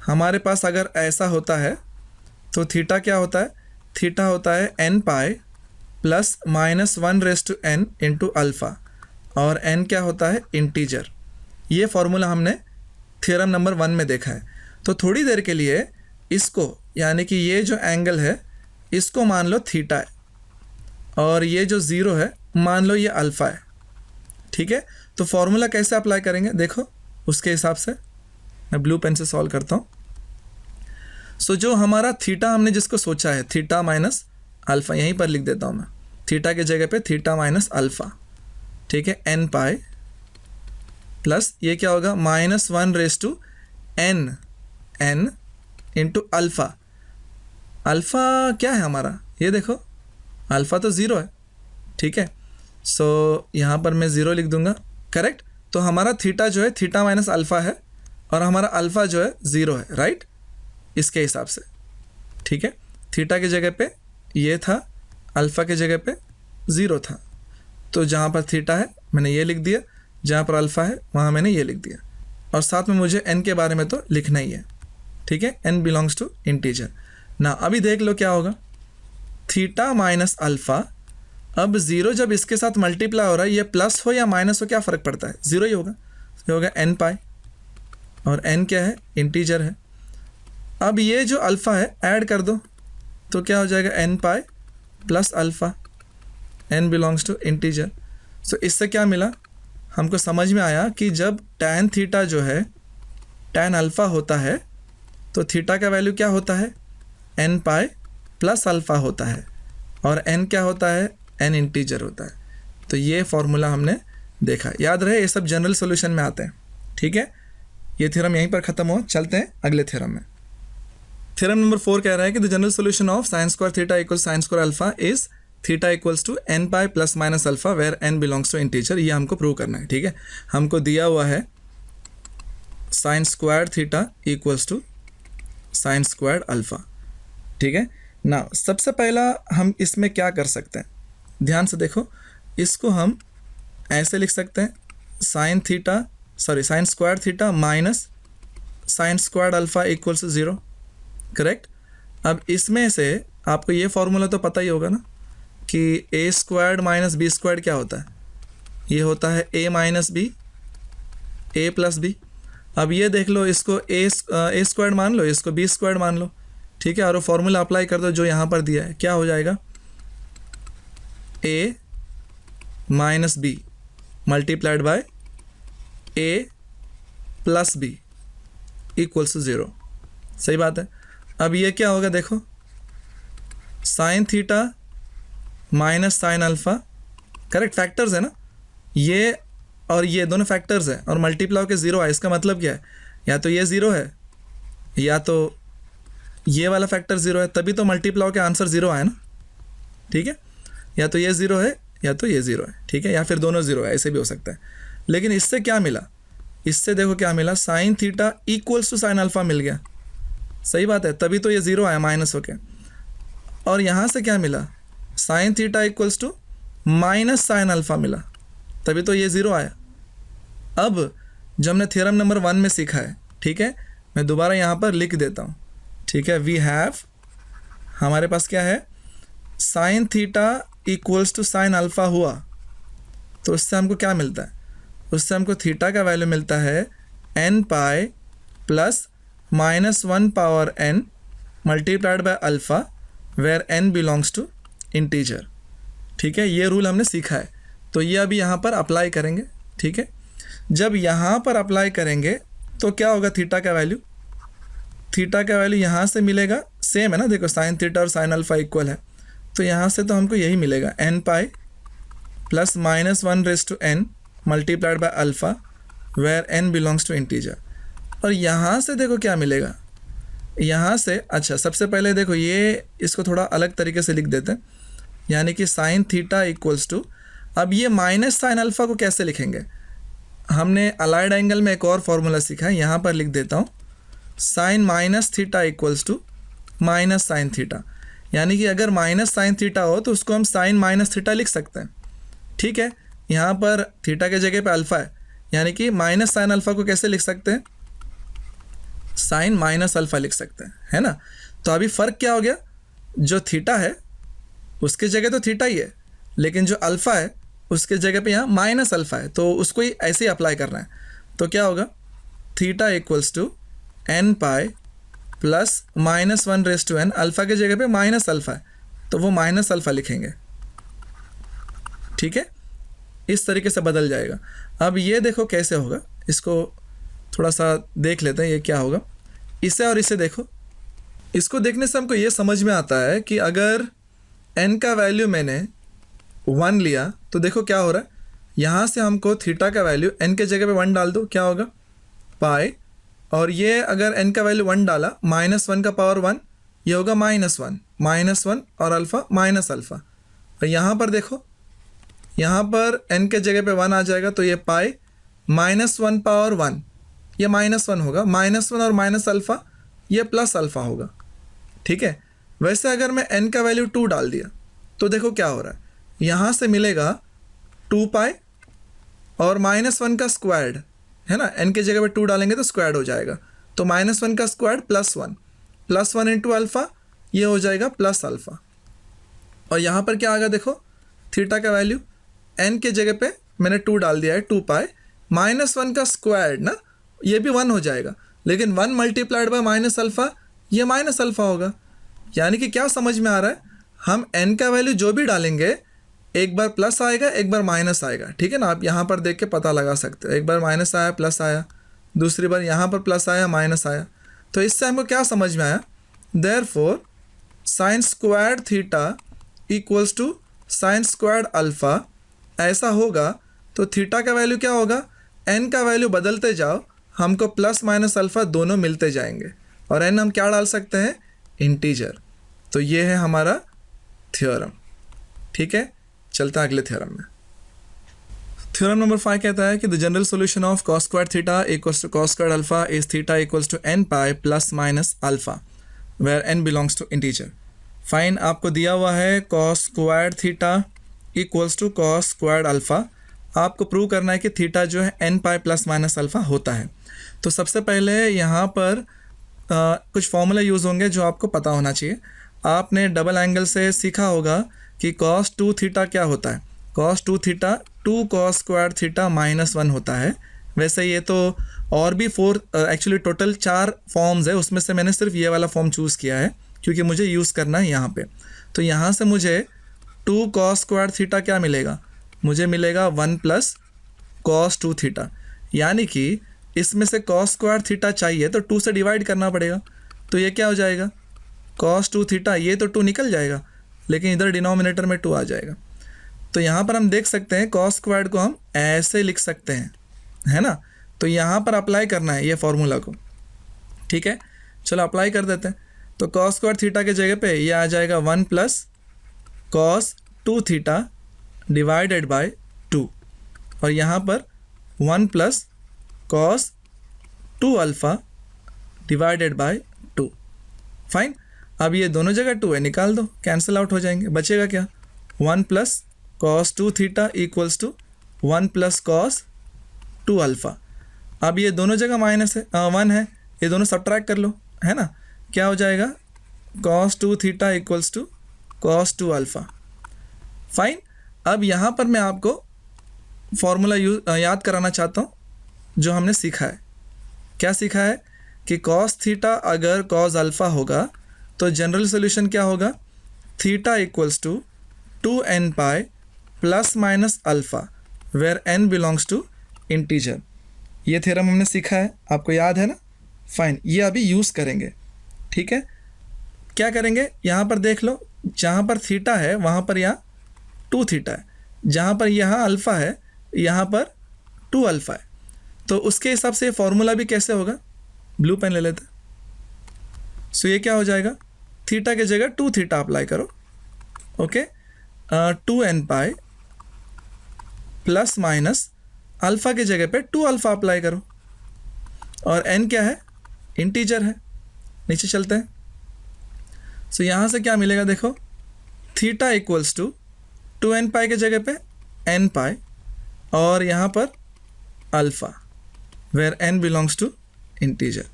S1: हमारे पास अगर ऐसा होता है तो थीटा क्या होता है? थीटा होता है n pi plus minus 1/n into alpha, और n क्या होता है? इंटीजर। ये फार्मूला हमने थ्योरम नंबर 1 में देखा है। तो थोड़ी देर के लिए इसको, यानी कि ये जो एंगल है इसको मान लो थीटा है, और ये जो 0 है मान लो ये अल्फ़ा है। ठीक है, तो फार्मूला कैसे अप्लाई करेंगे देखो, उसके हिसाब से मैं ब्लू पेन से सॉल्व करता हूँ। सो जो हमारा थीटा हमने जिसको सोचा है, थीटा माइनस अल्फ़ा, यहीं पर लिख देता हूँ मैं, थीटा के जगह पे थीटा माइनस अल्फ़ा। ठीक है, n पाई प्लस ये क्या होगा? Minus 1/n into alpha. Alpha क्या है हमारा? ये देखो, अल्फ़ा तो 0 है। ठीक है, सो यहाँ पर मैं 0 लिख दूंगा। करेक्ट। तो हमारा थीटा जो है थीटा माइनस अल्फ़ा है, और हमारा अल्फ़ा जो है 0 है। राइट, इसके हिसाब से। ठीक है, थीटा की जगह पे ये था, अल्फ़ा की जगह पे 0 था। तो जहाँ पर थीटा है मैंने ये लिख दिया, जहाँ पर अल्फ़ा है वहाँ मैंने ये लिख दिया, और साथ में मुझे n के बारे में तो लिखना ही है। ठीक है, n बिलोंग्स टू इंटीजर। ना अभी देख लो क्या होगा? थीटा माइनस अल्फ़ा, अब 0 जब इसके साथ मल्टीप्लाई हो रहा है, ये प्लस हो या माइनस हो क्या फ़र्क पड़ता है? 0 ही होगा। ये होगा n पाई, और n क्या है? इंटीजर है। अब ये जो अल्फ़ा है ऐड कर दो, तो क्या हो जाएगा? n pi plus alpha, n belongs to integer. So इससे क्या मिला? हमको समझ में आया कि जब tan थीटा जो है tan अल्फ़ा होता है, तो थीटा का वैल्यू क्या होता है? n पाई प्लस अल्फ़ा होता है, और n क्या होता है? n इंटीजर होता है। तो ये फार्मूला हमने देखा। याद रहे, ये सब जनरल सॉल्यूशन में आते हैं। ठीक है, ये थ्योरम यहीं पर ख़त्म हो। चलते हैं अगले थ्योरम में। थ्योरम नंबर 4 कह रहा है कि the general solution of sine square theta equal sine square alpha is theta equals to n pi plus minus alpha where n belongs to integer. ये हमको प्रूव करना है। ठीक है, हमको दिया हुआ है sine square theta equals to sine square alpha. ठीक है ना, सबसे पहला हम इसमें क्या कर सकते हैं? ध्यान से देखो, इसको हम ऐसे लिख सकते हैं, sine square theta minus sine square alpha equals to 0। Correct. अब इसमें से आपको ये फार्मूला तो पता ही होगा ना कि a squared minus B squared क्या होता है? ये होता है a minus B, a plus B. अब ये देख लो, इसको a स्क्वायर्ड मान लो, इसको b स्क्वायर्ड मान लो। ठीक है, और वो फार्मूला अप्लाई कर दो जो यहाँ पर दिया है। क्या हो जाएगा? a minus B multiplied by a plus B equals to 0। सही बात है। अब ये क्या होगा देखो, sine theta minus sine alpha. Correct, factors है ना, ये और ये दोनों फैक्टर्स हैं, और मल्टीप्लाई होकर 0 है। इसका मतलब क्या है? या तो ये 0 है, या तो ये वाला फैक्टर 0 है, तभी तो मल्टीप्लाई होकर आंसर 0 आया ना। ठीक है, या तो ये 0 है या तो ये 0 है। ठीक है, या फिर दोनों 0 है, ऐसे भी हो सकता है। लेकिन इससे क्या मिला? इससे देखो क्या मिला, sine theta equals to sine alpha मिल गया। सही बात है, तभी तो ये ज़ीरो आया माइनस होके। और यहाँ से क्या मिला, sine theta equals to minus sine alpha मिला, तभी तो ये ज़ीरो आया। अब जो हमने थ्योरम नंबर 1 में सीखा है, ठीक है, मैं दोबारा यहाँ पर लिख देता हूँ, ठीक है। वी हैव, हमारे पास क्या है, sine theta equals to sine alpha हुआ, तो उससे हमको क्या मिलता है, उससे हमको थीटा का वैल्यू मिलता है n pi plus -1 power n multiplied by alpha where n belongs to integer. ठीक है, ये रूल हमने सीखा है, तो ये अभी यहाँ पर अप्लाई करेंगे। ठीक है, जब यहाँ पर अप्लाई करेंगे तो क्या होगा, थीटा का वैल्यू, थीटा का वैल्यू यहाँ से मिलेगा, सेम है ना, देखो साइन थीटा और साइन अल्फ़ा इक्वल है, तो यहाँ से तो हमको यही मिलेगा n pi plus -1/n multiplied by alpha where n belongs to integer. और यहाँ से देखो क्या मिलेगा, यहाँ से, अच्छा सबसे पहले देखो ये इसको थोड़ा अलग तरीके से लिख देते हैं, यानी कि साइन थीटा इक्वल्स टू, अब ये माइनस साइन अल्फ़ा को कैसे लिखेंगे, हमने अलाइड एंगल में एक और फार्मूला सीखा है, यहाँ पर लिख देता हूँ, sine minus theta equals to minus sine theta, यानी कि अगर माइनस साइन थीटा हो तो उसको हम साइन माइनस थीटा लिख सकते हैं। ठीक है, यहाँ पर थीटा के जगह पे अल्फ़ा है, यानी कि माइनस साइन अल्फ़ा को कैसे लिख सकते हैं, साइन माइनस अल्फ़ा लिख सकते हैं, है ना। तो अभी फ़र्क क्या हो गया, जो थीटा है उसके जगह तो थीटा ही है, लेकिन जो अल्फ़ा है उसके जगह पे यहाँ माइनस अल्फ़ा है, तो उसको ही ऐसे ही अप्लाई करना है। तो क्या होगा, theta equals to n pi plus -1/n, alpha के जगह पे माइनस अल्फ़ा है तो वो माइनस अल्फ़ा लिखेंगे। ठीक है, इस तरीके से बदल जाएगा। अब ये देखो कैसे होगा, इसको थोड़ा सा देख लेते हैं, ये क्या होगा, इसे और इसे देखो, इसको देखने से हमको ये समझ में आता है कि अगर n का वैल्यू मैंने 1 लिया तो देखो क्या हो रहा है, यहाँ से हमको थीटा का वैल्यू n के जगह पे 1 डाल दो, क्या होगा पाई, और ये अगर n का वैल्यू 1 डाला, -1 का पावर 1, ये होगा -1 और अल्फ़ा माइनस अल्फ़ा। और यहाँ पर देखो, यहाँ पर n के जगह पे 1 आ जाएगा, तो ये पाई -1 पावर 1, ये -1 होगा, -1 और माइनस अल्फ़ा ये प्लस अल्फ़ा होगा। ठीक है, वैसे अगर मैं n का वैल्यू 2 डाल दिया तो देखो क्या हो रहा है, यहाँ से मिलेगा 2 पाई और -1 का स्क्वायर्ड, है ना, n के जगह पे 2 डालेंगे तो स्क्वायर्ड हो जाएगा, तो -1 का स्क्वायर्ड +1 इंटू अल्फ़ा, ये हो जाएगा प्लस अल्फ़ा। और यहाँ पर क्या आएगा, देखो थीटा का वैल्यू n के जगह पे मैंने 2 डाल दिया है, 2 पाई -1 का स्क्वायर्ड ना, ये भी 1 हो जाएगा, लेकिन 1 मल्टीप्लाइड बाय माइनस अल्फ़ा, ये माइनस अल्फ़ा होगा। यानी कि क्या समझ में आ रहा है, हम n का वैल्यू जो भी डालेंगे, एक बार प्लस आएगा एक बार माइनस आएगा। ठीक है ना, आप यहाँ पर देख के पता लगा सकते हो, एक बार माइनस आया प्लस आया, दूसरी बार यहाँ पर प्लस आया माइनस आया। तो इससे हमको क्या समझ में आया, therefore sine squared theta equals to sine squared alpha, ऐसा होगा तो थीटा का वैल्यू क्या होगा, n का वैल्यू बदलते जाओ, हमको प्लस माइनस अल्फ़ा दोनों मिलते जाएंगे, और n हम क्या डाल सकते हैं, इंटीजर। तो ये है हमारा थ्योरम। ठीक है, चलता है अगले थ्योरम में। थ्योरम नंबर 5 कहता है कि the general solution of cos square theta equals to cos square alpha is theta equals to n pi plus minus alpha where n belongs to integer. Fine, आपको दिया हुआ है cos square theta equals to cos square alpha, आपको prove करना है कि theta जो है n pi plus minus alpha होता है। तो सबसे पहले यहाँ पर कुछ फॉर्मूला यूज़ होंगे जो आपको पता होना चाहिए। आपने डबल एंगल से सीखा होगा कि cos 2 थीटा क्या होता है, cos 2 theta 2 cos square theta -1 होता है। वैसे ये तो और भी 4 एक्चुअली टोटल 4 फॉर्म्स है, उसमें से मैंने सिर्फ ये वाला फॉर्म चूज़ किया है क्योंकि मुझे यूज़ करना है यहाँ पे। तो यहाँ से मुझे 2 cos स्क्वायर थीटा क्या मिलेगा, मुझे मिलेगा 1 प्लस cos 2 थीटा, यानी कि इसमें से cos स्क्वायर थीटा चाहिए तो 2 से डिवाइड करना पड़ेगा, तो ये क्या हो जाएगा cos 2 थीटा, ये तो 2 निकल जाएगा लेकिन इधर डिनोमिनेटर में 2 आ जाएगा। तो यहाँ पर हम देख सकते हैं cos स्क्वायर्ड को हम ऐसे लिख सकते हैं, है ना। तो यहाँ पर अप्लाई करना है ये फॉर्मूला को। ठीक है, चलो अप्लाई कर देते हैं। तो cos स्क्वायर थीटा के जगह पे ये आ जाएगा 1 plus cos 2 theta divided by 2, और यहाँ पर 1 plus cos 2 alpha divided bye 2। Fine, अब ये दोनों जगह 2 है, निकाल दो, कैंसिल आउट हो जाएंगे, बचेगा क्या 1 plus cos 2 theta equals to 1 plus cos 2 alpha. अब ये दोनों जगह माइनस है 1 है, ये दोनों सब्ट्रैक्ट कर लो, है ना, क्या हो जाएगा cos 2 theta equals to cos 2 alpha. Fine, अब यहाँ पर मैं आपको फॉर्मूला याद कराना चाहता हूँ जो हमने सीखा है। क्या सीखा है कि कॉस थीटा अगर कॉस अल्फ़ा होगा तो जनरल सोल्यूशन क्या होगा, theta equals to 2n pi plus minus alpha where n belongs to integer. ये थ्योरम हमने सीखा है, आपको याद है ना। फाइन, ये अभी यूज़ करेंगे, ठीक है। क्या करेंगे, यहाँ पर देख लो, जहाँ पर थीटा है वहाँ पर यहाँ 2 थीटा है, जहाँ पर यहाँ अल्फ़ा है यहाँ पर 2 अल्फ़ा है, तो उसके हिसाब से फॉर्मूला भी कैसे होगा, ब्लू पेन ले लेते। सो ये क्या हो जाएगा, थीटा की जगह 2 थीटा अप्लाई करो, okay, 2n pi plus minus alpha की जगह पे 2 अल्फ़ा अप्लाई करो, और n क्या है, इंटीजर है। नीचे चलते हैं। सो यहाँ से क्या मिलेगा, देखो थीटा इक्वल्स टू 2n पाई के जगह पे n पाई और यहाँ पर alpha where n belongs to integer,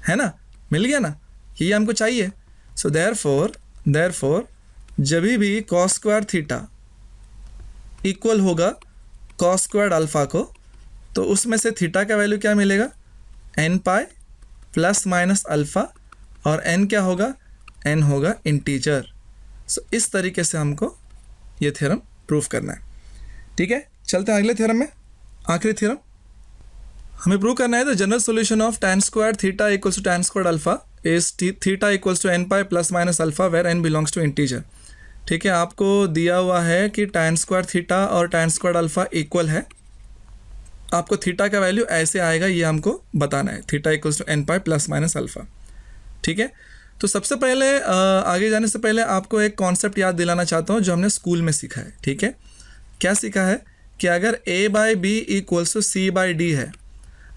S1: है ना, मिल गया ना, ये हमको चाहिए। सो देयरफॉर जब भी कॉस स्क्वायर थीटा इक्वल होगा कॉस स्क्वायर अल्फ़ा को, तो उसमें से थीटा का वैल्यू क्या मिलेगा, n pi plus minus alpha, और n क्या होगा, n होगा इंटीजर। सो इस तरीके से हमको ये थ्योरम प्रूफ करना है, ठीक है। चलते हैं अगले थ्योरम में, आखिरी थ्योरम हमें प्रूव करना है। The general solution of tan square theta equals to tan square alpha is theta equals to n pi plus minus alpha where n belongs to integer. ठीक है, आपको दिया हुआ है कि tan स्क्वायर थीटा और tan स्क्वायर अल्फ़ा इक्वल है, आपको थीटा का वैल्यू ऐसे आएगा ये हमको बताना है, theta equals to n pi plus minus alpha. ठीक है, तो सबसे पहले आगे जाने से पहले आपको एक कॉन्सेप्ट याद दिलाना चाहता हूँ जो हमने स्कूल में सीखा है। ठीक है, क्या सीखा है कि अगर a by B equals to C by D है,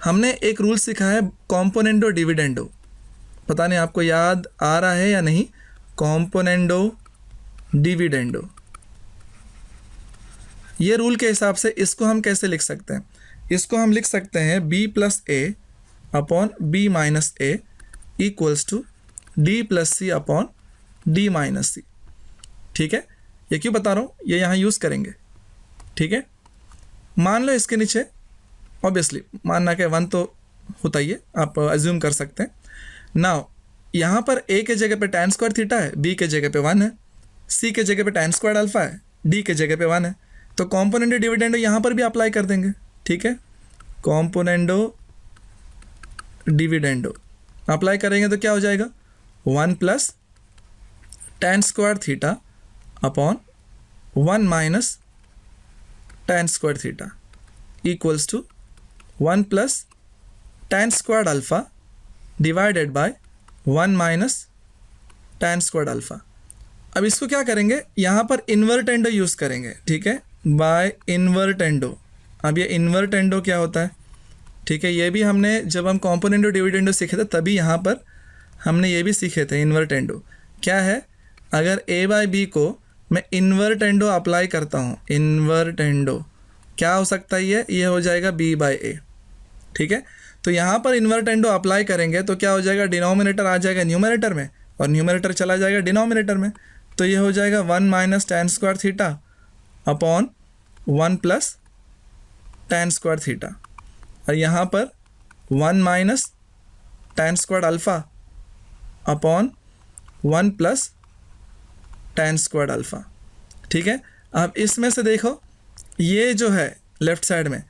S1: हमने एक रूल सीखा है कॉम्पोनेंडो डिविडेंडो, पता नहीं आपको याद आ रहा है या नहीं, कॉम्पोनेंडो डिविडेंडो। ये रूल के हिसाब से इसको हम कैसे लिख सकते हैं, इसको हम लिख सकते हैं b plus A upon B minus A equals to D plus C upon D minus C. ठीक है, ये क्यों बता रहा हूँ, ये यहाँ यूज़ करेंगे। ठीक है, मान लो इसके नीचे ऑब्वियसली मानना के 1 तो होता ही है, आप अज्यूम कर सकते हैं। नाउ यहाँ पर a के जगह पे tan स्क्वायर थीटा है, b के जगह पे 1 है, c के जगह पे tan स्क्वायर अल्फ़ा है, d के जगह पे 1 है, तो कॉम्पोनेंडो डिविडेंडो यहाँ पर भी अप्लाई कर देंगे। ठीक है, कॉम्पोनेंडो डिविडेंडो अप्लाई करेंगे तो क्या हो जाएगा, 1 plus tan square theta upon 1 minus tan square theta equals to 1 plus tan square alpha divided by 1 minus tan square alpha. अब इसको क्या करेंगे, यहाँ पर इन्वर्टेंडो यूज़ करेंगे। ठीक है, बाय इन्वर्टेंडो। अब ये इन्वर्टेंडो क्या होता है, ठीक है, ये भी हमने जब हम कॉम्पोनेंडो डिविडेंडो सीखे थे तभी यहाँ पर हमने ये भी सीखे थे। इन्वर्टेंडो क्या है, अगर a बाई बी को मैं इन्वर्टेंडो अप्लाई करता हूँ, इन्वर्टेंडो क्या हो सकता है, ये हो जाएगा b बाई ए। ठीक है, तो यहाँ पर इन्वर्टेंडो अप्लाई करेंगे तो क्या हो जाएगा, डिनोमिनेटर आ जाएगा न्यूमरेटर में और न्यूमरेटर चला जाएगा डिनोमिनेटर में, तो ये हो जाएगा 1 minus tan square theta upon 1 plus tan square theta, और यहाँ पर 1 minus tan square alpha upon 1 plus tan square alpha. ठीक है, अब इसमें से देखो ये जो है लेफ़्ट साइड में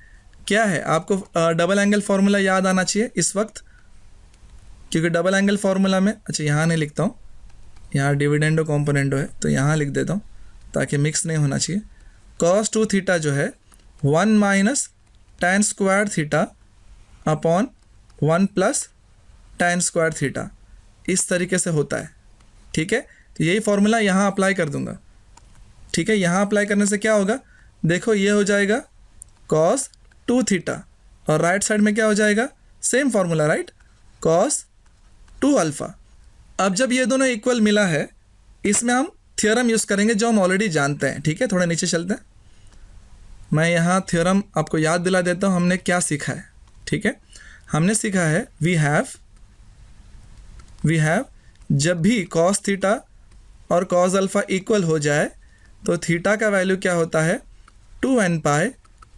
S1: क्या है, आपको डबल एंगल फार्मूला याद आना चाहिए इस वक्त, क्योंकि डबल एंगल फार्मूला में, अच्छा यहाँ नहीं लिखता हूँ, यहाँ डिविडेंडो कॉम्पोनेंडो है तो यहाँ लिख देता हूँ ताकि मिक्स नहीं होना चाहिए। cos 2 थीटा जो है 1 minus tan square theta upon 1 plus tan square theta, इस तरीके से होता है। ठीक है, तो यही फार्मूला यहाँ अप्लाई कर दूंगा। ठीक है, यहाँ अप्लाई करने से क्या होगा, देखो ये हो जाएगा cos 2 थीटा और राइट साइड में क्या हो जाएगा, same formula right, cos 2 alpha. अब जब ये दोनों इक्वल मिला है, इसमें हम थ्योरम यूज़ करेंगे जो हम ऑलरेडी जानते हैं। ठीक है, थोड़ा नीचे चलते हैं, मैं यहाँ थ्योरम आपको याद दिला देता हूँ हमने क्या सीखा है। ठीक है, हमने सीखा है वी हैव जब भी cos थीटा और cos अल्फ़ा इक्वल हो जाए तो थीटा का वैल्यू क्या होता है, 2n pi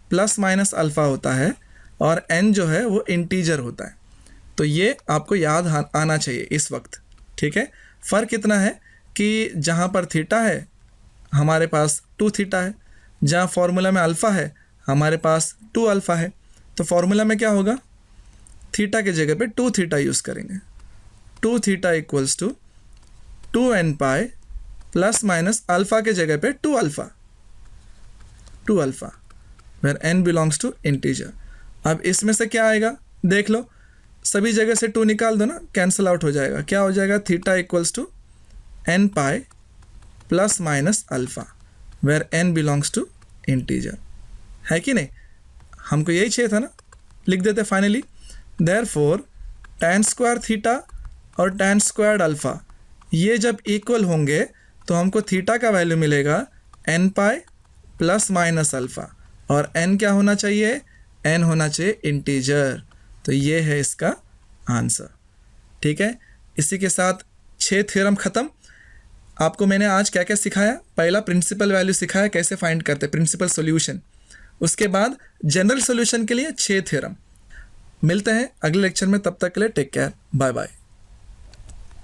S1: plus minus alpha होता है, और n जो है वो इंटीजर होता है। तो ये आपको याद आना चाहिए इस वक्त। ठीक है, फ़र्क इतना है कि जहाँ पर थीटा है हमारे पास 2 थीटा है, जहाँ फॉर्मूला में अल्फ़ा है हमारे पास 2 अल्फ़ा है। तो फॉर्मूला में क्या होगा, थीटा के जगह पे 2 थीटा यूज़ करेंगे। 2 theta equals to 2n pi plus minus alpha के जगह पे 2 alpha where n belongs to integer. अब इसमें से क्या आएगा देख लो, सभी जगह से 2 निकाल दो ना, कैंसिल आउट हो जाएगा। क्या हो जाएगा, theta equals to n pi plus minus alpha where n belongs to integer, है कि नहीं। हमको यही चाहिए था ना, लिख देते finally. Therefore tan square theta और tan स्क्वायर अल्फ़ा ये जब इक्वल होंगे तो हमको थीटा का वैल्यू मिलेगा n pi plus minus alpha, और n क्या होना चाहिए, n होना चाहिए इंटीजर। तो ये है इसका आंसर। ठीक है, इसी के साथ 6 थ्योरम ख़त्म। आपको मैंने आज क्या क्या सिखाया, पहला प्रिंसिपल वैल्यू सिखाया कैसे फाइंड करते, प्रिंसिपल सॉल्यूशन। उसके बाद जनरल सॉल्यूशन के लिए 6 थ्योरम। मिलते हैं अगले लेक्चर में, तब तक के लिए टेक केयर, बाय बाय।